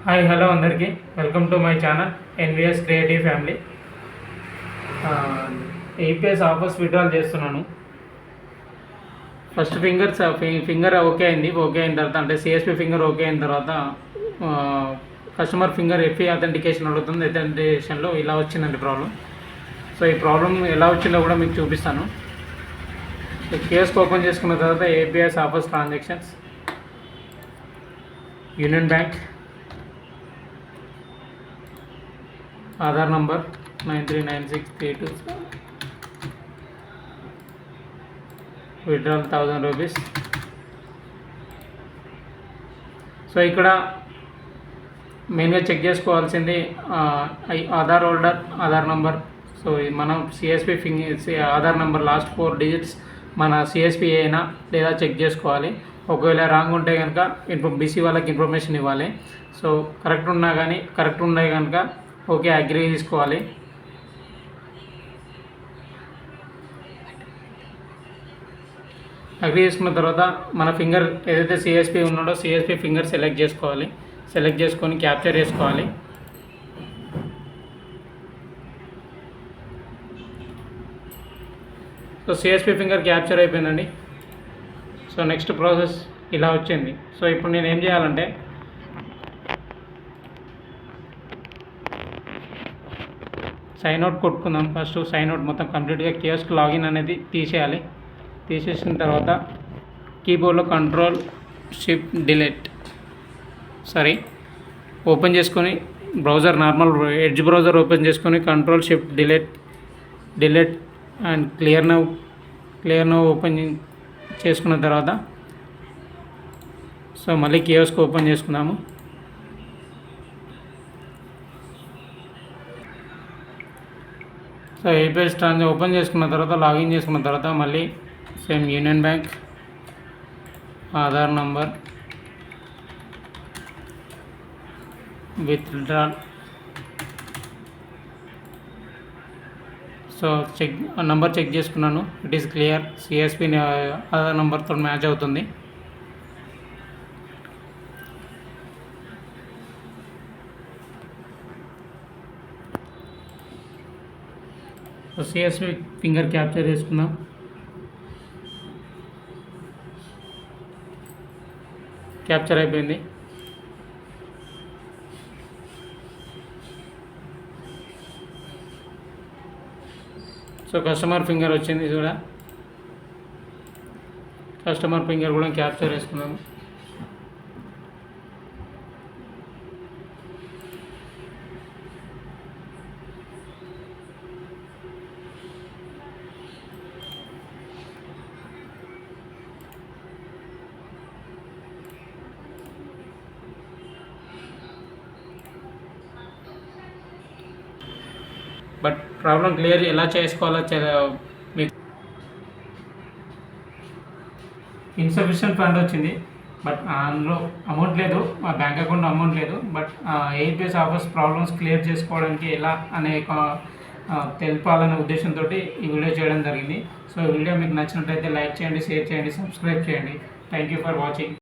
Hi hello అందరికీ welcome to my channel NVS creative family. APS offers withdrawal చేస్తున్నాను. First finger okay అయింది. Okay అయిన తర్వాత అంటే సిఎస్పి ఫింగర్ ఓకే అయిన తర్వాత కస్టమర్ ఫింగర్ ఎఫ్ఈ అథెంటికేషన్ అడుగుతుంది. అథెంటికేషన్లో ఇలా వచ్చిందండి ప్రాబ్లం. సో ఈ ప్రాబ్లం ఎలా వచ్చిందో కూడా మీకు చూపిస్తాను. కేసు ఓపెన్ చేసుకున్న తర్వాత APS offers transactions, union bank, Aadhaar number 939632, withdrawal 1000 rupees. So ఇక్కడ మెయిన్గా చెక్ చేసుకోవాల్సింది Aadhaar holder Aadhaar number. So మనం CSP Aadhaar number last 4 digits మన సిఎస్పి అయినా లేదా చెక్ చేసుకోవాలి. ఒకవేళ రాంగ్ ఉంటే కనుక బీసీ వాళ్ళకి ఇన్ఫర్మేషన్ ఇవ్వాలి. సో కరెక్ట్ ఉన్నాయి కనుక ఓకే అగ్రీ తీసుకోవాలి. అగ్రీ చేసుకున్న తర్వాత మన ఫింగర్ ఏదైతే సిఎస్పి ఉన్నాడో సిఎస్పి ఫింగర్ సెలెక్ట్ చేసుకోవాలి. సెలెక్ట్ చేసుకొని క్యాప్చర్ చేసుకోవాలి. సో సిఎస్పి ఫింగర్ క్యాప్చర్ అయిపోయిందండి. సో నెక్స్ట్ ప్రాసెస్ ఇలా వచ్చింది. సో ఇప్పుడు నేను ఏం చేయాలంటే సైన్ అవుట్ కొట్టుకుందాం. ఫస్ట్ సైన్ అవుట్ మొత్తం కంప్లీట్గా కియోస్క్ లాగిన్ అనేది తీసేయాలి. తీసేసిన తర్వాత కీబోర్డ్లో కంట్రోల్ షిఫ్ట్ డిలీట్ ఓపెన్ చేసుకొని browser normal edge browser open చేసుకొని control shift delete and clear now open చేసుకున్న తర్వాత సో మళ్ళీ కియోస్క్ ఓపెన్ చేసుకుందాము. సో ఏపీఎస్ ఓపెన్ చేసుకున్న తర్వాత లాగిన్ చేసుకున్న తర్వాత మళ్ళీ same union bank, Aadhaar number, withdrawal. So number check చేసుకున్నాను. It is clear. CSP Aadhaar నంబర్తో మ్యాచ్ అవుతుంది. సో సిఎస్పి ఫింగర్ క్యాప్చర్ చేసుకుందాం. క్యాప్చర్ అయిపోయింది. సో కస్టమర్ ఫింగర్ వచ్చింది కూడా. కస్టమర్ ఫింగర్ కూడా క్యాప్చర్ చేసుకున్నాము. బట్ ప్రాబ్లం క్లియర్ ఎలా చేసుకోవాలో మీకు ఇన్సఫిషియెంట్ ఫండ్ వచ్చింది. బట్ అందులో అమౌంట్ లేదు, మా బ్యాంక్ అకౌంట్ అమౌంట్ లేదు. But APS offers problems clear చేసుకోవడానికి ఎలా అనే తెలపాలనే ఉద్దేశంతో ఈ వీడియో చేయడం జరిగింది. సో ఈ వీడియో మీకు నచ్చినట్లయితే లైక్ చేయండి, షేర్ చేయండి, సబ్స్క్రైబ్ చేయండి. Thank you for watching.